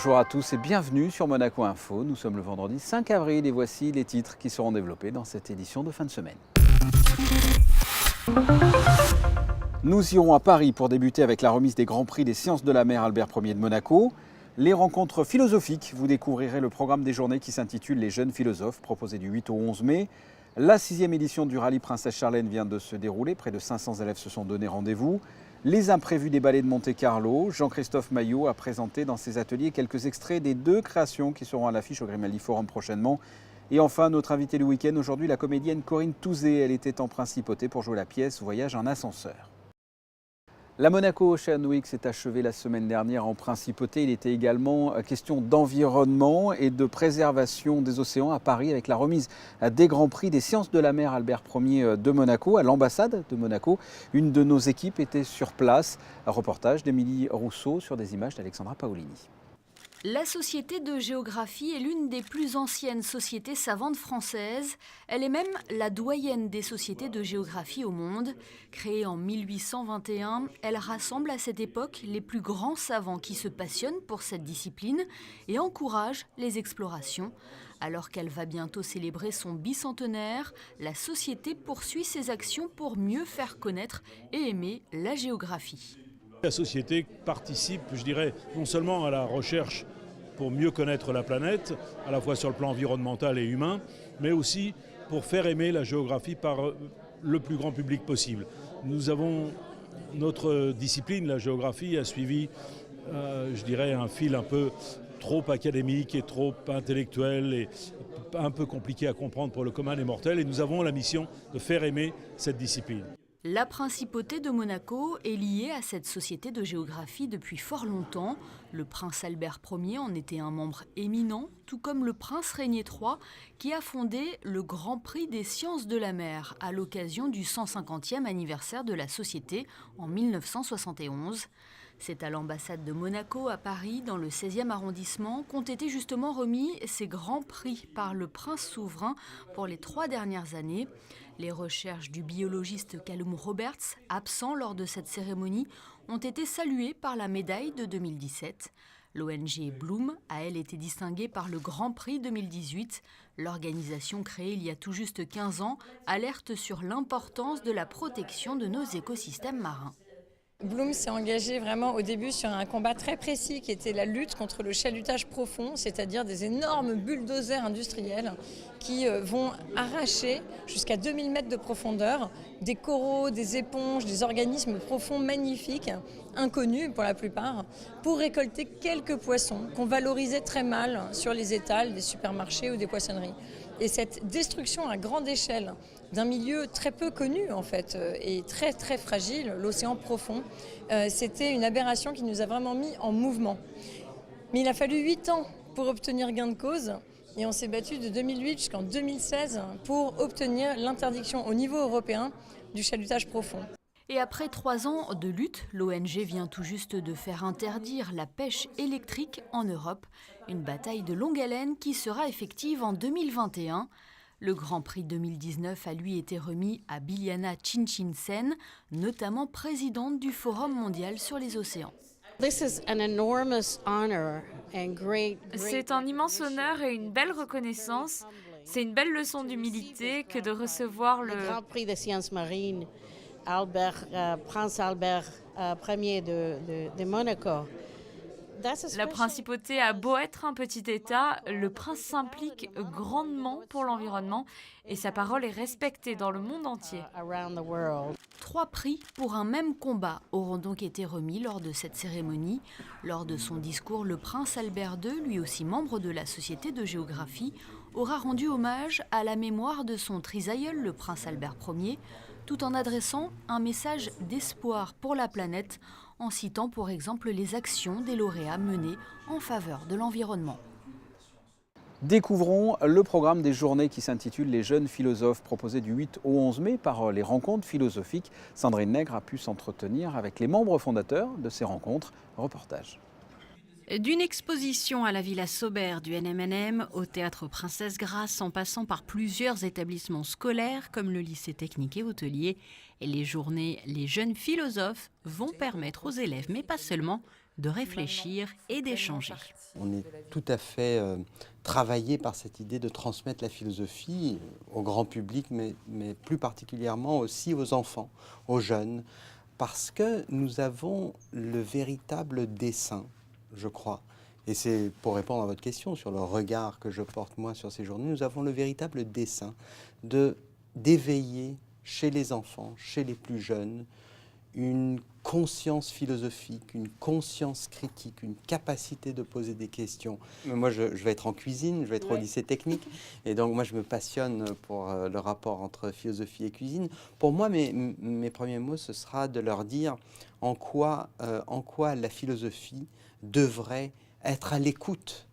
Bonjour à tous et bienvenue sur Monaco Info. Nous sommes le vendredi 5 avril et voici les titres qui seront développés dans cette édition de fin de semaine. Nous irons à Paris pour débuter avec la remise des Grands Prix des Sciences de la Mer Albert Ier de Monaco. Les rencontres philosophiques, vous découvrirez le programme des journées qui s'intitule Les Jeunes Philosophes, proposé du 8 au 11 mai. La 6e édition du rallye Princesse Charlène vient de se dérouler. Près de 500 élèves se sont donné rendez-vous. Les imprévus des ballets de Monte-Carlo. Jean-Christophe Maillot a présenté dans ses ateliers quelques extraits des 2 créations qui seront à l'affiche au Grimaldi Forum prochainement. Et enfin, notre invitée du week-end aujourd'hui, la comédienne Corinne Touzé. Elle était en principauté pour jouer la pièce Voyage en ascenseur. La Monaco Ocean Week s'est achevée la semaine dernière en principauté. Il était également question d'environnement et de préservation des océans à Paris avec la remise des Grands Prix des Sciences de la Mer Albert Ier de Monaco à l'ambassade de Monaco. Une de nos équipes était sur place. Un reportage d'Émilie Rousseau sur des images d'Alexandra Paolini. La Société de géographie est l'une des plus anciennes sociétés savantes françaises. Elle est même la doyenne des sociétés de géographie au monde. Créée en 1821, elle rassemble à cette époque les plus grands savants qui se passionnent pour cette discipline et encourage les explorations. Alors qu'elle va bientôt célébrer son bicentenaire, la société poursuit ses actions pour mieux faire connaître et aimer la géographie. La société participe, je dirais, non seulement à la recherche pour mieux connaître la planète, à la fois sur le plan environnemental et humain, mais aussi pour faire aimer la géographie par le plus grand public possible. Nous avons, notre discipline, la géographie, a suivi, je dirais, un fil un peu trop académique et trop intellectuel et un peu compliqué à comprendre pour le commun des mortels. Et nous avons la mission de faire aimer cette discipline. La principauté de Monaco est liée à cette société de géographie depuis fort longtemps. Le prince Albert Ier en était un membre éminent, tout comme le prince Régnier III, qui a fondé le Grand Prix des Sciences de la Mer à l'occasion du 150e anniversaire de la société en 1971. C'est à l'ambassade de Monaco à Paris, dans le 16e arrondissement, qu'ont été justement remis ces grands prix par le prince souverain pour les 3 dernières années. Les recherches du biologiste Callum Roberts, absent lors de cette cérémonie, ont été saluées par la médaille de 2017. L'ONG Bloom a, elle, été distinguée par le Grand Prix 2018. L'organisation créée il y a tout juste 15 ans alerte sur l'importance de la protection de nos écosystèmes marins. Bloom s'est engagé vraiment au début sur un combat très précis qui était la lutte contre le chalutage profond, c'est-à-dire des énormes bulldozers industriels qui vont arracher jusqu'à 2000 mètres de profondeur des coraux, des éponges, des organismes profonds magnifiques, inconnus pour la plupart, pour récolter quelques poissons qu'on valorisait très mal sur les étals des supermarchés ou des poissonneries. Et cette destruction à grande échelle d'un milieu très peu connu en fait et très très fragile, l'océan profond, c'était une aberration qui nous a vraiment mis en mouvement. Mais il a fallu 8 ans pour obtenir gain de cause et on s'est battu de 2008 jusqu'en 2016 pour obtenir l'interdiction au niveau européen du chalutage profond. Et après 3 ans de lutte, l'ONG vient tout juste de faire interdire la pêche électrique en Europe. Une bataille de longue haleine qui sera effective en 2021. Le Grand Prix 2019 a lui été remis à Biljana Cincin-Sen, notamment présidente du Forum mondial sur les océans. C'est un immense honneur et une belle reconnaissance. C'est une belle leçon d'humilité que de recevoir le Grand Prix des sciences marines, Prince Albert Ier de Monaco. La principauté a beau être un petit État, le prince s'implique grandement pour l'environnement et sa parole est respectée dans le monde entier. 3 prix pour un même combat auront donc été remis lors de cette cérémonie. Lors de son discours, le prince Albert II, lui aussi membre de la Société de géographie, aura rendu hommage à la mémoire de son trisaïeul, le prince Albert Ier, tout en adressant un message d'espoir pour la planète, en citant pour exemple les actions des lauréats menées en faveur de l'environnement. Découvrons le programme des journées qui s'intitule Les Jeunes Philosophes, proposé du 8 au 11 mai par les rencontres philosophiques. Sandrine Nègre a pu s'entretenir avec les membres fondateurs de ces rencontres. Reportage. D'une exposition à la Villa Saubert du NMNM au Théâtre Princesse Grace en passant par plusieurs établissements scolaires comme le lycée technique et hôtelier, et les journées Les Jeunes Philosophes vont permettre aux élèves, mais pas seulement, de réfléchir et d'échanger. On est tout à fait travaillé par cette idée de transmettre la philosophie au grand public, mais plus particulièrement aussi aux enfants, aux jeunes, parce que nous avons le véritable dessein, je crois. Et c'est pour répondre à votre question sur le regard que je porte moi sur ces journées, nous avons le véritable dessein d'éveiller chez les enfants, chez les plus jeunes, une conscience philosophique, une conscience critique, une capacité de poser des questions. Moi, je vais être en cuisine, je vais être au lycée technique, et donc moi, je me passionne pour le rapport entre philosophie et cuisine. Pour moi, mes premiers mots, ce sera de leur dire en quoi la philosophie devrait être à l'écoute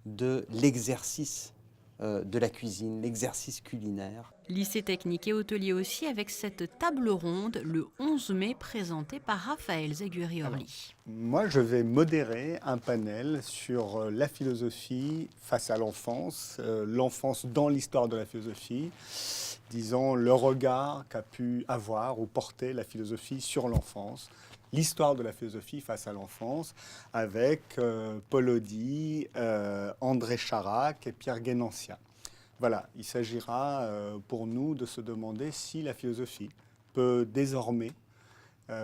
de l'exercice de la cuisine, l'exercice culinaire. Lycée technique et hôtelier aussi, avec cette table ronde le 11 mai présentée par Raphaël Zeguri-Orly. Moi, je vais modérer un panel sur la philosophie face à l'enfance, l'enfance dans l'histoire de la philosophie, disons le regard qu'a pu avoir ou porter la philosophie sur l'enfance, l'histoire de la philosophie face à l'enfance, avec Paul Audy, André Charac et Pierre Guénantia. Voilà, il s'agira pour nous de se demander si la philosophie peut désormais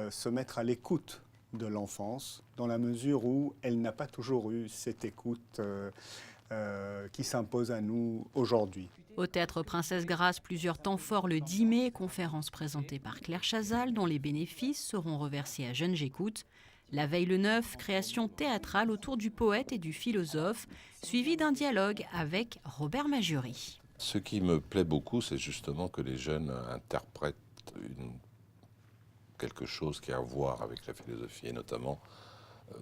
se mettre à l'écoute de l'enfance, dans la mesure où elle n'a pas toujours eu cette écoute qui s'impose à nous aujourd'hui. Au Théâtre Princesse Grace, plusieurs temps forts le 10 mai, conférence présentée par Claire Chazal, dont les bénéfices seront reversés à Jeunes J'écoute. La veille le 9, création théâtrale autour du poète et du philosophe, suivi d'un dialogue avec Robert Majury. Ce qui me plaît beaucoup, c'est justement que les jeunes interprètent quelque chose qui a à voir avec la philosophie, et notamment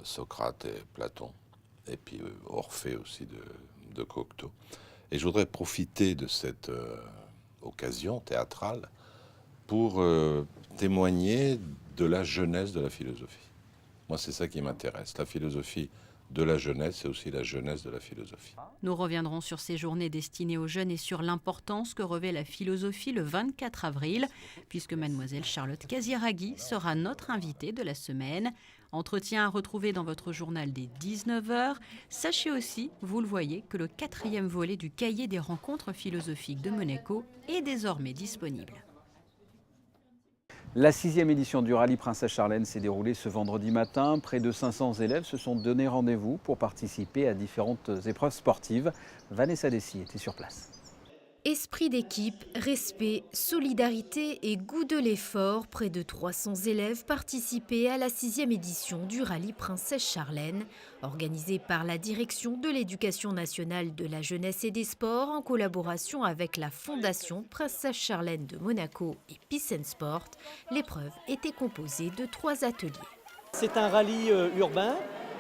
Socrate et Platon, et puis Orphée aussi de Cocteau. Et je voudrais profiter de cette occasion théâtrale pour témoigner de la jeunesse de la philosophie. Moi, c'est ça qui m'intéresse. La philosophie de la jeunesse et aussi la jeunesse de la philosophie. Nous reviendrons sur ces journées destinées aux jeunes et sur l'importance que revêt la philosophie le 24 avril, puisque mademoiselle Charlotte Casiraghi sera notre invitée de la semaine. Entretien à retrouver dans votre journal dès 19h. Sachez aussi, vous le voyez, que le 4e volet du cahier des rencontres philosophiques de Monaco est désormais disponible. La 6e édition du rallye Princesse Charlène s'est déroulée ce vendredi matin. Près de 500 élèves se sont donné rendez-vous pour participer à différentes épreuves sportives. Vanessa Dessy était sur place. Esprit d'équipe, respect, solidarité et goût de l'effort, près de 300 élèves participaient à la 6e édition du rallye Princesse Charlène, organisé par la Direction de l'Éducation nationale de la jeunesse et des sports en collaboration avec la Fondation Princesse Charlène de Monaco et Peace and Sport. L'épreuve était composée de 3 ateliers. C'est un rallye urbain.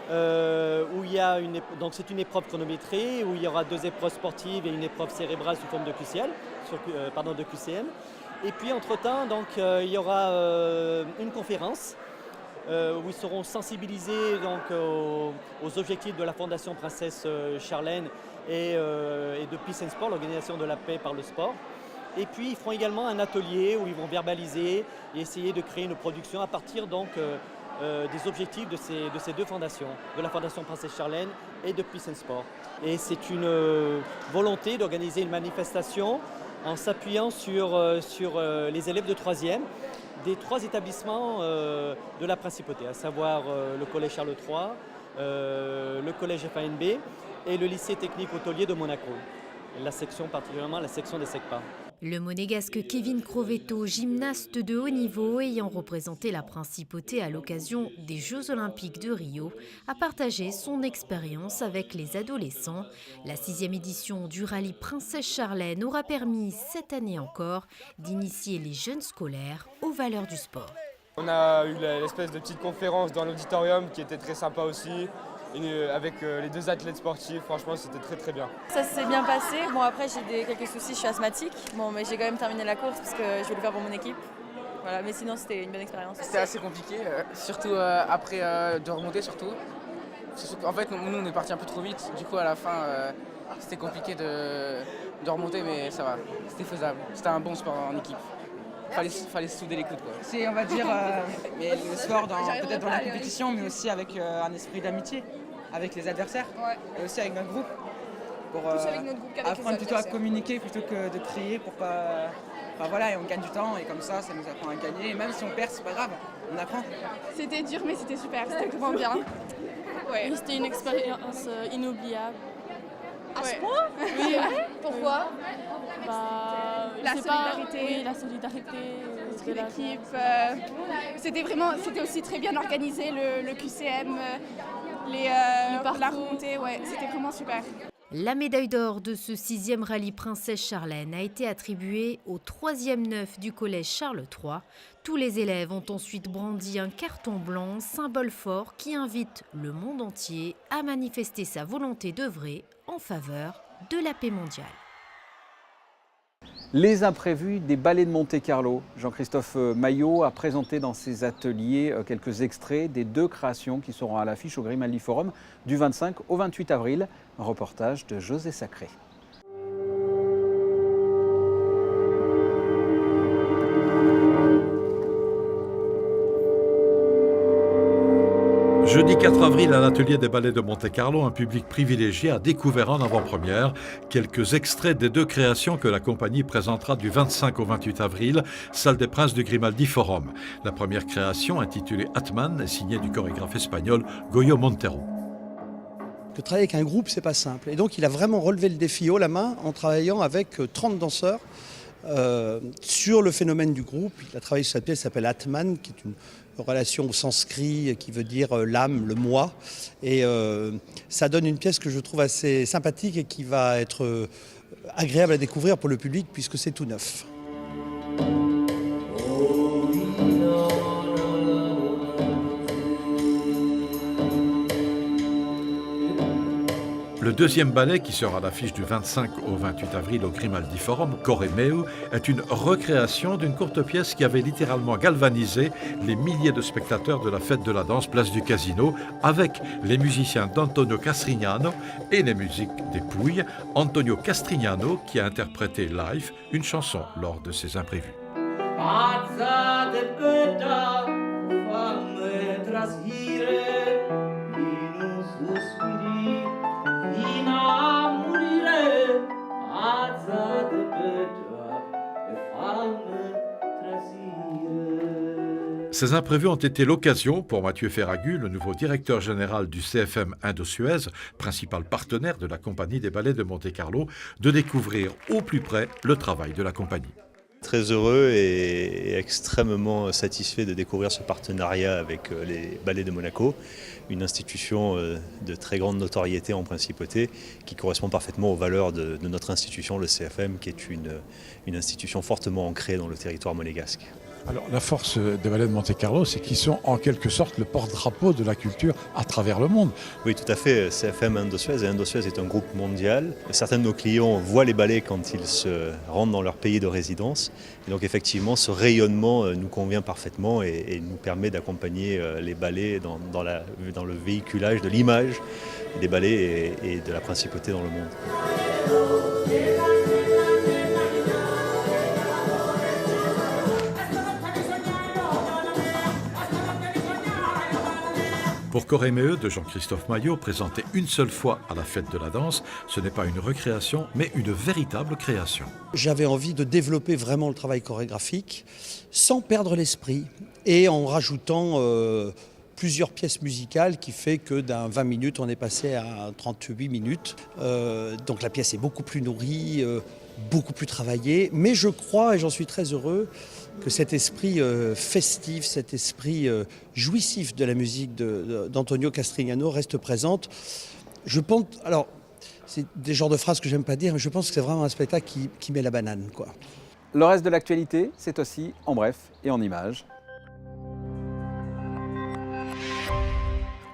Où il y a donc c'est une épreuve chronométrée, où il y aura 2 épreuves sportives et une épreuve cérébrale sous forme de de QCM. Et puis entre-temps, donc, il y aura une conférence où ils seront sensibilisés donc, aux objectifs de la Fondation Princesse Charlène et de Peace and Sport, l'organisation de la paix par le sport. Et puis ils feront également un atelier où ils vont verbaliser et essayer de créer une production à partir donc des objectifs de ces 2 fondations, de la Fondation Princesse Charlène et de Peace and Sport. Et c'est une volonté d'organiser une manifestation en s'appuyant sur les élèves de 3e des 3 établissements de la Principauté, à savoir le Collège Charles III, le Collège FANB et le lycée technique hôtelier de Monaco, particulièrement la section des SECPA. Le monégasque Kevin Crovetto, gymnaste de haut niveau ayant représenté la Principauté à l'occasion des Jeux Olympiques de Rio, a partagé son expérience avec les adolescents. La 6e édition du rallye Princesse Charlène aura permis, cette année encore, d'initier les jeunes scolaires aux valeurs du sport. On a eu l'espèce de petite conférence dans l'auditorium qui était très sympa aussi. Avec les 2 athlètes sportifs, franchement c'était très bien. Ça s'est bien passé. Bon après j'ai quelques soucis, je suis asthmatique. Bon mais j'ai quand même terminé la course parce que je voulais le faire pour mon équipe. Voilà, mais sinon c'était une bonne expérience. C'était assez compliqué, surtout après de remonter surtout. En fait nous on est parti un peu trop vite, du coup à la fin c'était compliqué de remonter mais ça va, c'était faisable. C'était un bon sport en équipe. fallait se souder les coudes, quoi. C'est, on va dire, mais le sport peut-être dans la compétition, mais aussi avec un esprit d'amitié avec les adversaires et aussi avec notre groupe. Pour apprendre plutôt à communiquer plutôt que de crier pour pas... Enfin voilà, et on gagne du temps et comme ça nous apprend à gagner. Et même si on perd, c'est pas grave, on apprend. C'était dur mais c'était super, c'était vraiment bien. Oui, c'était une expérience inoubliable. À ce point? Oui. Pourquoi? La solidarité. La solidarité. De l'équipe. C'était aussi très bien organisé, le QCM, la remontée, c'était vraiment super. La médaille d'or de ce 6e rallye Princesse Charlène a été attribuée au 3e neuf du collège Charles III. Tous les élèves ont ensuite brandi un carton blanc, symbole fort qui invite le monde entier à manifester sa volonté d'œuvrer en faveur de la paix mondiale. Les imprévus des ballets de Monte-Carlo. Jean-Christophe Maillot a présenté dans ses ateliers quelques extraits des 2 créations qui seront à l'affiche au Grimaldi Forum du 25 au 28 avril. Un reportage de José Sacré. Jeudi 4 avril, à l'atelier des ballets de Monte-Carlo, un public privilégié a découvert en avant-première quelques extraits des 2 créations que la compagnie présentera du 25 au 28 avril, salle des Princes du Grimaldi Forum. La première création, intitulée Atman, est signée du chorégraphe espagnol Goyo Montero. Que travailler avec un groupe, c'est pas simple. Et donc il a vraiment relevé le défi haut la main en travaillant avec 30 danseurs sur le phénomène du groupe. Il a travaillé sur cette pièce qui s'appelle Atman, qui est une relation au sanskrit qui veut dire l'âme, le moi. Et ça donne une pièce que je trouve assez sympathique et qui va être agréable à découvrir pour le public puisque c'est tout neuf. Le 2e ballet, qui sera à l'affiche du 25 au 28 avril au Grimaldi Forum, Corre Meu, est une recréation d'une courte pièce qui avait littéralement galvanisé les milliers de spectateurs de la fête de la danse Place du Casino, avec les musiciens d'Antonio Castrignano et les musiques des Pouilles. Antonio Castrignano qui a interprété live une chanson lors de ces imprévus. Ces imprévus ont été l'occasion pour Mathieu Ferragut, le nouveau directeur général du CFM Indo-Suez, principal partenaire de la compagnie des ballets de Monte-Carlo, de découvrir au plus près le travail de la compagnie. Très heureux et extrêmement satisfait de découvrir ce partenariat avec les Ballets de Monaco, une institution de très grande notoriété en principauté qui correspond parfaitement aux valeurs de notre institution, le CFM, qui est une institution fortement ancrée dans le territoire monégasque. Alors la force des ballets de Monte-Carlo, c'est qu'ils sont en quelque sorte le porte-drapeau de la culture à travers le monde. Oui, tout à fait. CFM Indo-Suez, et Indo-Suez est un groupe mondial. Certains de nos clients voient les ballets quand ils se rendent dans leur pays de résidence. Et donc effectivement, ce rayonnement nous convient parfaitement et nous permet d'accompagner les ballets dans le véhiculage de l'image des ballets et de la principauté dans le monde. Pour Corre Meu de Jean-Christophe Maillot, présenté une seule fois à la fête de la danse, ce n'est pas une recréation, mais une véritable création. J'avais envie de développer vraiment le travail chorégraphique sans perdre l'esprit et en rajoutant plusieurs pièces musicales qui fait que d'un 20 minutes, on est passé à 38 minutes. Donc la pièce est beaucoup plus nourrie, beaucoup plus travaillée, mais je crois, et j'en suis très heureux, que cet esprit festif, cet esprit jouissif de la musique d'Antonio Castrignano reste présente. Je pense, alors, c'est des genres de phrases que j'aime pas dire, mais je pense que c'est vraiment un spectacle qui met la banane, quoi. Le reste de l'actualité, c'est aussi en bref et en images.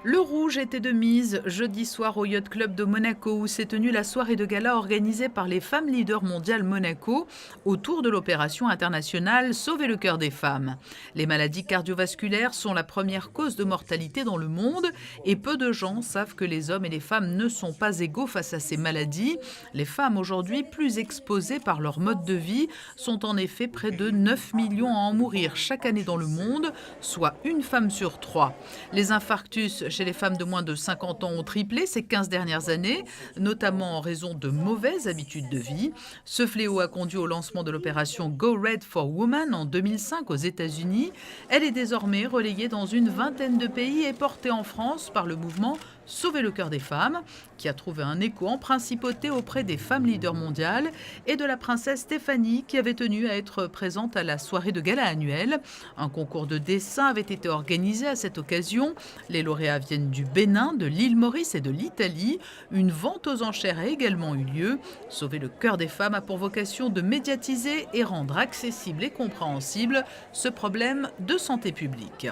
Le rouge était de mise jeudi soir au Yacht Club de Monaco où s'est tenue la soirée de gala organisée par les femmes leaders mondiales Monaco autour de l'opération internationale Sauver le cœur des femmes. Les maladies cardiovasculaires sont la première cause de mortalité dans le monde et peu de gens savent que les hommes et les femmes ne sont pas égaux face à ces maladies. Les femmes aujourd'hui plus exposées par leur mode de vie sont en effet près de 9 millions à en mourir chaque année dans le monde, soit une femme sur 3. Les infarctus chez les femmes de moins de 50 ans ont triplé ces 15 dernières années, notamment en raison de mauvaises habitudes de vie. Ce fléau a conduit au lancement de l'opération Go Red for Women en 2005 aux États-Unis. Elle est désormais relayée dans une vingtaine de pays et portée en France par le mouvement Sauver le cœur des femmes, qui a trouvé un écho en principauté auprès des femmes leaders mondiales et de la princesse Stéphanie, qui avait tenu à être présente à la soirée de gala annuelle. Un concours de dessin avait été organisé à cette occasion. Les lauréats viennent du Bénin, de l'île Maurice et de l'Italie. Une vente aux enchères a également eu lieu. Sauver le cœur des femmes a pour vocation de médiatiser et rendre accessible et compréhensible ce problème de santé publique.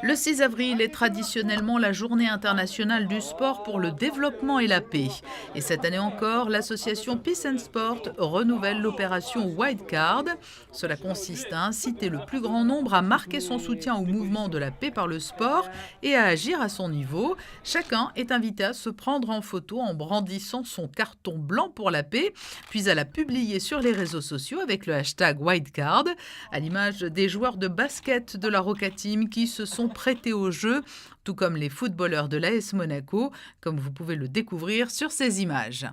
Le 6 avril est traditionnellement la journée internationale du sport pour le développement et la paix. Et cette année encore, l'association Peace and Sport renouvelle l'opération White Card. Cela consiste à inciter le plus grand nombre à marquer son soutien au mouvement de la paix par le sport et à agir à son niveau. Chacun est invité à se prendre en photo en brandissant son carton blanc pour la paix, puis à la publier sur les réseaux sociaux avec le hashtag White Card, à l'image des joueurs de basket de la Roca Team qui se sont prêtés au jeu, tout comme les footballeurs de l'AS Monaco, comme vous pouvez le découvrir sur ces images.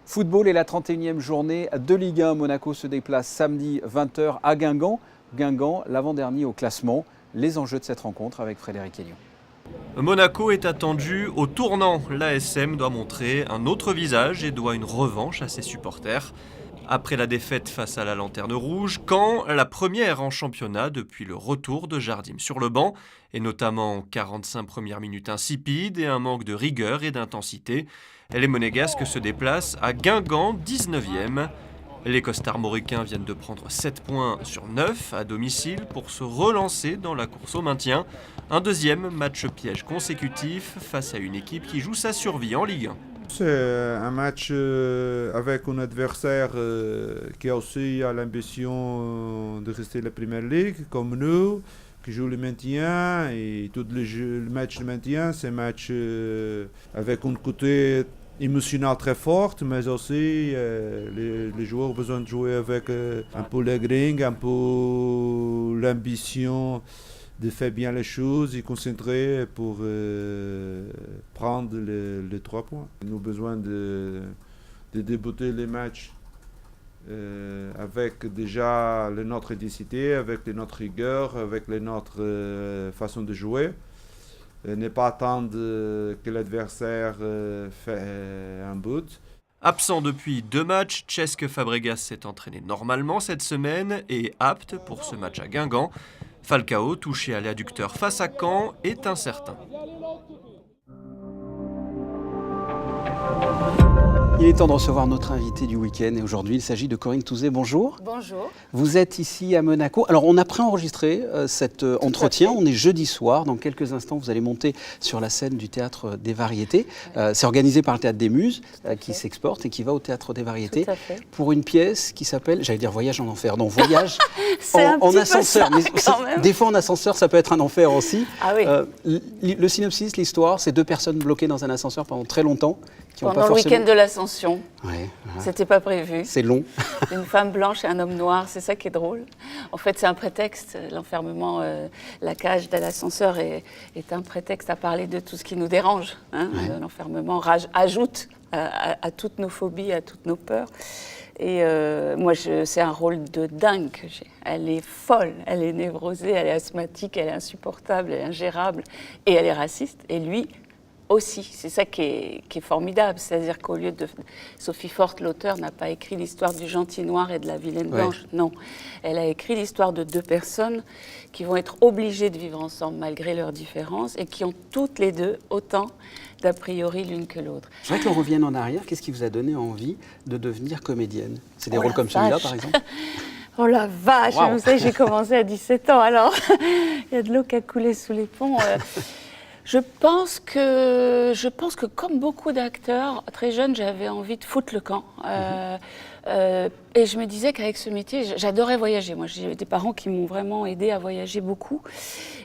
Football et la 31e journée de Ligue 1. Monaco se déplace samedi 20h à Guingamp. Guingamp, l'avant-dernier au classement. Les enjeux de cette rencontre avec Frédéric Hélion. Monaco est attendu au tournant. L'ASM doit montrer un autre visage et doit une revanche à ses supporters. Après la défaite face à la Lanterne Rouge, Caen, la première en championnat depuis le retour de Jardim sur le banc, et notamment 45 premières minutes insipides et un manque de rigueur et d'intensité. Les Monégasques se déplacent à Guingamp, 19e. Les Costarmoricains viennent de prendre 7 points sur 9 à domicile pour se relancer dans la course au maintien. Un deuxième match piège consécutif face à une équipe qui joue sa survie en Ligue 1. C'est un match avec un adversaire qui a aussi l'ambition de rester la Première Ligue, comme nous, qui joue le maintien. Et tous les matchs de maintien, c'est un match avec un côté émotionnel très fort, mais aussi les joueurs ont besoin de jouer avec un peu le gring, un peu l'ambition de faire bien les choses et concentrer pour prendre les 3 points. Nous avons besoin de débuter les matchs avec déjà notre intensité, avec notre rigueur, avec notre façon de jouer. Ne pas attendre que l'adversaire fait un but. Absent depuis 2 matchs, Cesc Fabregas s'est entraîné normalement cette semaine et est apte pour ce match à Guingamp. Falcao, touché à l'adducteur face à Caen, est incertain. Il est temps de recevoir notre invité du week-end et aujourd'hui il s'agit de Corinne Touzé. Bonjour. Bonjour. Vous êtes ici à Monaco. Alors on a préenregistré cet entretien, on est jeudi soir. Dans quelques instants vous allez monter sur la scène du Théâtre des Variétés. C'est organisé par le Théâtre des Muses qui s'exporte et qui va au Théâtre des Variétés pour une pièce qui s'appelle, j'allais dire Voyage en enfer, non Voyage en ascenseur. Mais des fois en ascenseur ça peut être un enfer aussi. Ah oui. Le synopsis, l'histoire, c'est 2 personnes bloquées dans un ascenseur pendant très longtemps. Pendant le week-end de l'Ascension. Ouais, voilà. C'était pas prévu. C'est long. Une femme blanche et un homme noir, c'est ça qui est drôle. En fait, c'est un prétexte. L'enfermement, la cage de l'ascenseur est un prétexte à parler de tout ce qui nous dérange. Hein. Ouais. L'enfermement ajoute à toutes nos phobies, à toutes nos peurs. Et moi, c'est un rôle de dingue que j'ai. Elle est folle, elle est névrosée, elle est asthmatique, elle est insupportable, elle est ingérable et elle est raciste. Et lui aussi, c'est ça qui est formidable. C'est-à-dire qu'au lieu de... Sophie Forte, l'auteur, n'a pas écrit l'histoire du gentil noir et de la vilaine blanche. Non. Elle a écrit l'histoire de 2 personnes qui vont être obligées de vivre ensemble malgré leurs différences et qui ont toutes les 2 autant d'a priori l'une que l'autre. Je voudrais que l'on revienne en arrière. Qu'est-ce qui vous a donné envie de devenir comédienne? C'est des rôles comme celui-là, par exemple? Oh la vache, wow. Vous savez, j'ai commencé à 17 ans, alors il y a de l'eau qui a coulé sous les ponts. Je pense que comme beaucoup d'acteurs, très jeune, j'avais envie de foutre le camp. Et je me disais qu'avec ce métier, j'adorais voyager. Moi, j'ai des parents qui m'ont vraiment aidé à voyager beaucoup.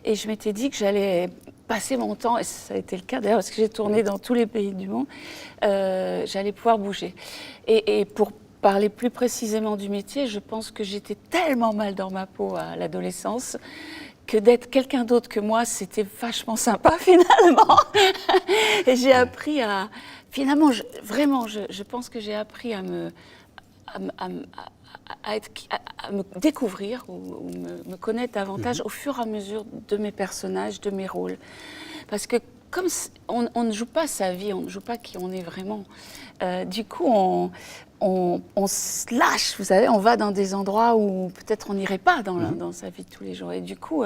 Et je m'étais dit que j'allais passer mon temps, et ça a été le cas d'ailleurs, parce que j'ai tourné dans tous les pays du monde, j'allais pouvoir bouger. Et pour parler plus précisément du métier, je pense que j'étais tellement mal dans ma peau à l'adolescence que d'être quelqu'un d'autre que moi, c'était vachement sympa finalement. Et j'ai appris à... Finalement, je pense que j'ai appris à me découvrir ou me connaître davantage au fur et à mesure de mes personnages, de mes rôles. Parce que comme on ne joue pas sa vie, on ne joue pas qui on est vraiment, du coup on se lâche, vous savez, on va dans des endroits où peut-être on n'irait pas dans sa vie de tous les jours. Et du coup,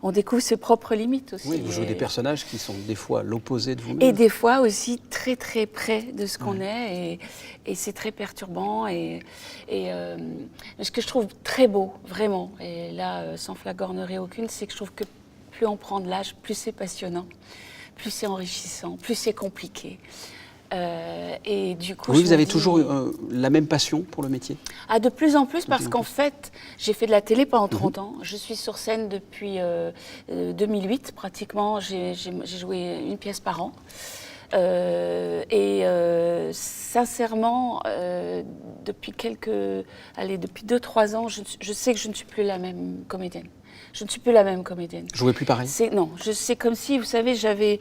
on découvre ses propres limites aussi. Oui, vous jouez des personnages qui sont des fois l'opposé de vous-même. Et des fois aussi très très près de ce qu'on est. Et c'est très perturbant. Et ce que je trouve très beau, vraiment, et là, sans flagornerie aucune, c'est que je trouve que plus on prend de l'âge, plus c'est passionnant, plus c'est enrichissant, plus c'est compliqué. Et du coup, vous avez toujours la même passion pour le métier? De plus en plus, parce qu'en fait, j'ai fait de la télé pendant 30 ans. Je suis sur scène depuis 2008, pratiquement. J'ai joué une pièce par an. Sincèrement, depuis 2-3 ans, je sais que je ne suis plus la même comédienne. Je ne suis plus la même comédienne. Je jouais plus pareil? Non, c'est comme si, vous savez, j'avais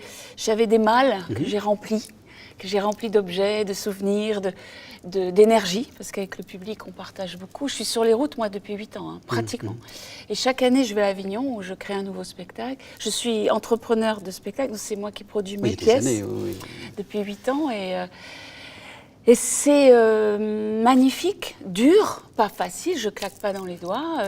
des malles que j'ai remplis. D'objets, de souvenirs, d'énergie, parce qu'avec le public, on partage beaucoup. Je suis sur les routes, moi, depuis 8 ans, pratiquement. Et chaque année, je vais à Avignon, où je crée un nouveau spectacle. Je suis entrepreneur de spectacle, donc c'est moi qui produis mes pièces depuis 8 ans. Et c'est magnifique, dur, pas facile, je claque pas dans les doigts.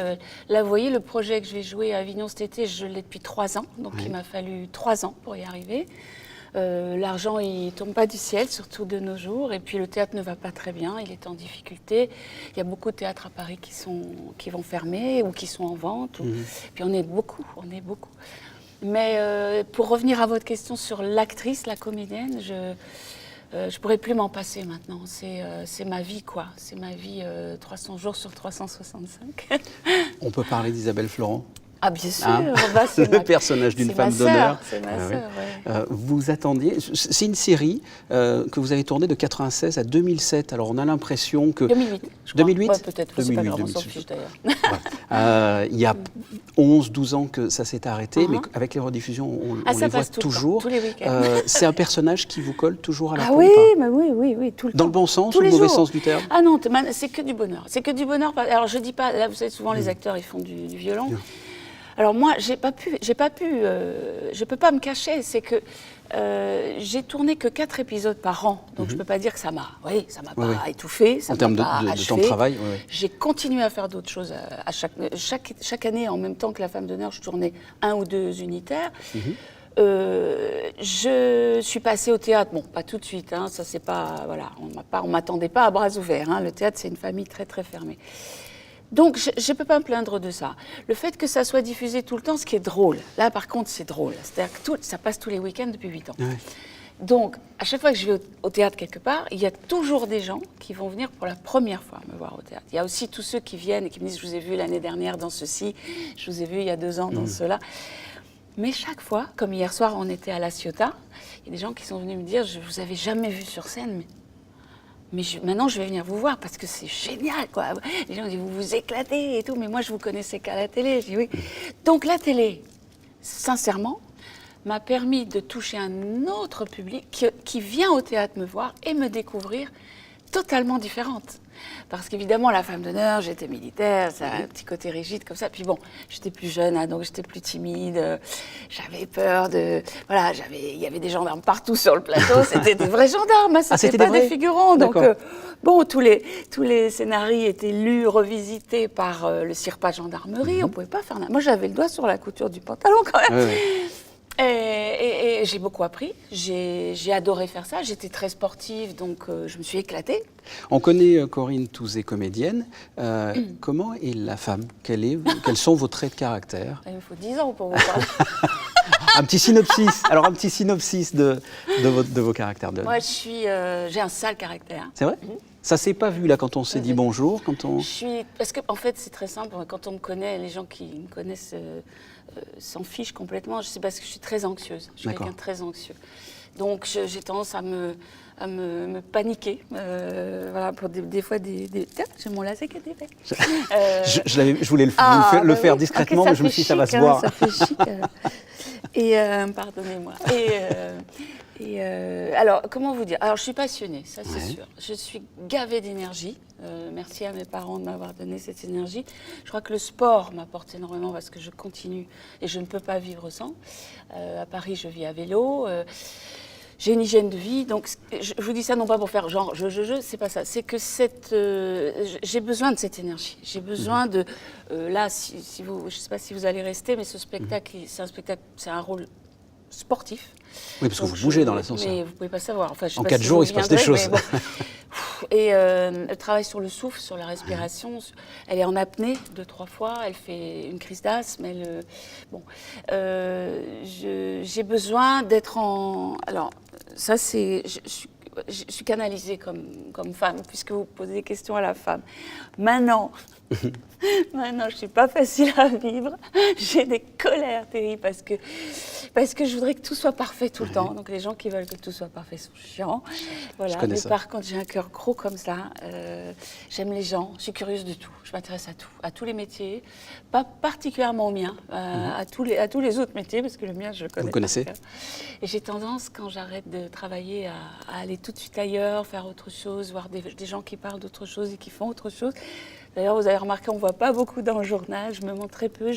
Là, vous voyez, le projet que je vais jouer à Avignon cet été, je l'ai depuis 3 ans, donc il m'a fallu 3 ans pour y arriver. L'argent, il ne tombe pas du ciel, surtout de nos jours. Et puis le théâtre ne va pas très bien, il est en difficulté. Il y a beaucoup de théâtres à Paris qui vont fermer ou qui sont en vente. Puis on est beaucoup. Mais pour revenir à votre question sur l'actrice, la comédienne, je ne pourrais plus m'en passer maintenant. C'est ma vie, quoi. C'est ma vie 300 jours sur 365. On peut parler d'Isabelle Florent? Ah bien sûr, le personnage d'une femme d'honneur. C'est ma sœur, ouais. Vous attendiez, c'est une série que vous avez tournée de 96 à 2007. Alors on a l'impression que 2008. 2008, ouais, peut-être. C'est pas grave, on s'en fiche d'ailleurs. Il y a 11-12 ans que ça s'est arrêté, mais avec les rediffusions, on les voit toujours. Tous les week-ends. C'est un personnage qui vous colle toujours à la peau? Oui, tout le temps. Dans le bon sens ou le mauvais sens du terme? Ah non, c'est que du bonheur. C'est que du bonheur. Alors je dis pas. Là, vous savez, souvent les acteurs, ils font du violon. Alors moi, je peux pas me cacher, c'est que j'ai tourné que 4 épisodes par an, donc je peux pas dire que ça m'a pas étouffée, ça en termes de temps de travail. J'ai continué à faire d'autres choses à chaque année, en même temps que La Femme d'honneur, je tournais 1 ou 2 unitaires. Je suis passée au théâtre, bon, pas tout de suite, hein, ça c'est pas, voilà, on m'attendait pas à bras ouverts, hein, le théâtre c'est une famille très très fermée. Donc, je ne peux pas me plaindre de ça. Le fait que ça soit diffusé tout le temps, ce qui est drôle, là par contre c'est drôle, c'est-à-dire que ça passe tous les week-ends depuis 8 ans. Donc, à chaque fois que je vais au théâtre quelque part, il y a toujours des gens qui vont venir pour la première fois me voir au théâtre. Il y a aussi tous ceux qui viennent et qui me disent « je vous ai vu l'année dernière dans ceci, je vous ai vu il y a 2 ans dans cela ». Mais chaque fois, comme hier soir on était à La Ciotat, il y a des gens qui sont venus me dire « je ne vous avais jamais vu sur scène, mais maintenant, je vais venir vous voir parce que c'est génial, quoi. Les gens disent, vous vous éclatez et tout, mais moi, je vous connaissais qu'à la télé. Je dis oui. Donc, la télé, sincèrement, m'a permis de toucher un autre public qui vient au théâtre me voir et me découvrir totalement différente. Parce qu'évidemment, La Femme d'honneur, j'étais militaire, ça a un petit côté rigide comme ça. Puis bon, j'étais plus jeune, hein, donc j'étais plus timide. J'avais peur de... Voilà, il y avait des gendarmes partout sur le plateau. C'était des vrais gendarmes, hein, c'était pas des figurants. Donc bon, tous les scénarios étaient lus, revisités par le CIRPA gendarmerie. On pouvait pas faire... Moi, j'avais le doigt sur la couture du pantalon quand même. Et j'ai beaucoup appris, j'ai adoré faire ça, j'étais très sportive, donc je me suis éclatée. On connaît Corinne Touzé, comédienne. Comment est la femme? Quels sont vos traits de caractère? Il me faut 10 ans pour vous parler. Un petit synopsis, alors un petit synopsis de vos caractères. Moi, j'ai un sale caractère. C'est vrai? Ça s'est pas vu là quand on s'est dit bonjour, quand on... Parce que en fait c'est très simple, quand on me connaît, les gens qui me connaissent s'en fichent complètement. C'est parce que je suis très anxieuse, je suis quelqu'un de très anxieux. Donc j'ai tendance à me paniquer, voilà, pour des fois Tiens, j'ai mon lacet qui a été fait. Je voulais le faire discrètement, mais je me suis dit ça va se voir. Ça fait chic. Et pardonnez-moi. Alors, comment vous dire? Alors, je suis passionnée, ça c'est sûr. Je suis gavée d'énergie. Merci à mes parents de m'avoir donné cette énergie. Je crois que le sport m'apporte énormément parce que je continue et je ne peux pas vivre sans. À Paris, je vis à vélo. J'ai une hygiène de vie, donc je vous dis ça non pas pour faire genre c'est pas ça. C'est que j'ai besoin de cette énergie. J'ai besoin de là, si vous, je sais pas si vous allez rester, mais ce spectacle, c'est un rôle sportif. Oui, parce que vous bougez dans l'ascenseur. Mais vous pouvez pas savoir. Enfin, en 4 jours, il se passe des choses. Bon. Et elle travaille sur le souffle, sur la respiration. Elle est en apnée 2-3 fois. Elle fait une crise d'asthme. J'ai besoin d'être en... Alors, ça, c'est... Je suis canalisée comme femme, puisque vous posez des questions à la femme. Maintenant, je ne suis pas facile à vivre. J'ai des colères terribles parce que je voudrais que tout soit parfait tout le temps. Donc les gens qui veulent que tout soit parfait sont chiants. Voilà. Mais par contre, j'ai un cœur gros comme ça. J'aime les gens. Je suis curieuse de tout. Je m'intéresse à tout, à tous les métiers. Pas particulièrement au mien, à tous les autres métiers, parce que le mien, je le connais. Vous connaissez? Et j'ai tendance, quand j'arrête de travailler, à aller tout de suite ailleurs, faire autre chose, voir des gens qui parlent d'autre chose et qui font autre chose. D'ailleurs, vous avez remarqué, on ne voit pas beaucoup dans le journal, je me montre très peu.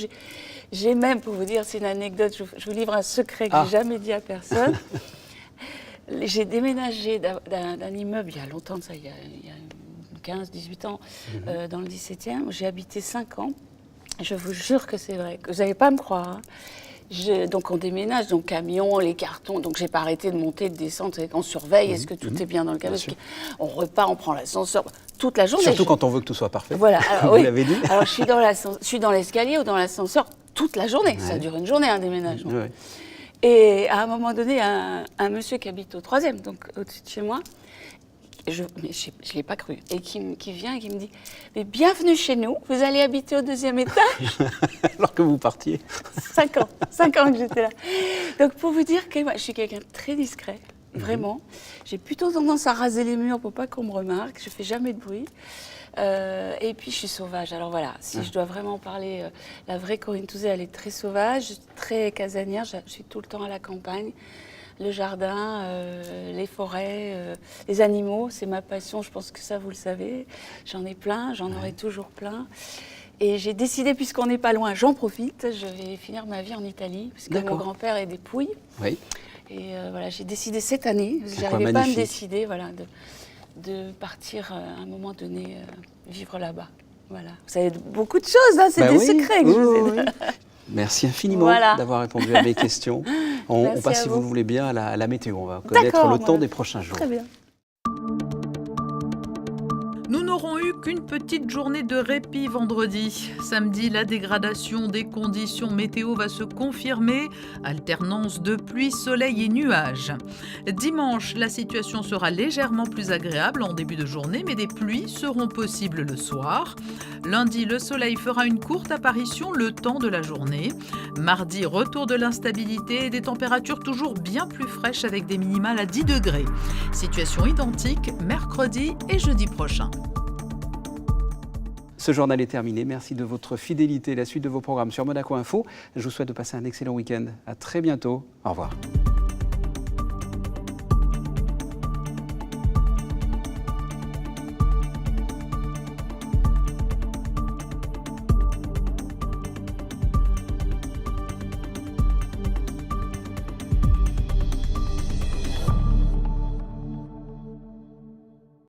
J'ai même, pour vous dire, c'est une anecdote, je vous livre un secret que je n'ai jamais dit à personne. J'ai déménagé d'un immeuble il y a longtemps, il y a 15-18 ans, dans le 17e. J'ai habité 5 ans. Je vous jure que c'est vrai, que vous n'allez pas me croire. Hein. Donc on déménage, donc camion, les cartons, donc j'ai pas arrêté de monter, de descendre, on surveille, est-ce que tout est bien dans le camion, on repart, on prend l'ascenseur, toute la journée. Surtout quand on veut que tout soit parfait, voilà, alors, vous l'avez dit. Alors je suis dans l'escalier ou dans l'ascenseur toute la journée, ça dure une journée un déménagement. Ouais. Et à un moment donné, un monsieur qui habite au 3e, donc au-dessus de chez moi, je ne l'ai pas cru, et qui vient et qui me dit « Mais bienvenue chez nous, vous allez habiter au 2e étage ?» Alors que vous partiez. 5 ans que j'étais là. Donc pour vous dire que moi, je suis quelqu'un de très discret, vraiment. J'ai plutôt tendance à raser les murs pour pas qu'on me remarque, je fais jamais de bruit. Et puis je suis sauvage. Alors voilà, si je dois vraiment parler, la vraie Corinne Touzé, elle est très sauvage, très casanière, je suis tout le temps à la campagne. Le jardin, les forêts, les animaux, c'est ma passion, je pense que ça vous le savez. J'en ai plein, j'en aurai toujours plein. Et j'ai décidé, puisqu'on n'est pas loin, j'en profite, je vais finir ma vie en Italie, puisque mon grand-père est des Pouilles. Oui. Et voilà, j'ai décidé cette année, j'arrivais pas à me décider, voilà, de partir à un moment donné vivre là-bas. Voilà. Vous savez beaucoup de choses, hein, c'est des secrets que je vous ai. Merci infiniment d'avoir répondu à mes questions. On passe, si vous le voulez bien, à la météo. On va connaître le temps des prochains jours. Très bien. Nous n'aurons eu qu'une petite journée de répit vendredi. Samedi, la dégradation des conditions météo va se confirmer. Alternance de pluie, soleil et nuages. Dimanche, la situation sera légèrement plus agréable en début de journée, mais des pluies seront possibles le soir. Lundi, le soleil fera une courte apparition le temps de la journée. Mardi, retour de l'instabilité et des températures toujours bien plus fraîches avec des minimales à 10 degrés. Situation identique mercredi et jeudi prochain. Ce journal est terminé. Merci de votre fidélité. La suite de vos programmes sur Monaco Info. Je vous souhaite de passer un excellent week-end. À très bientôt. Au revoir.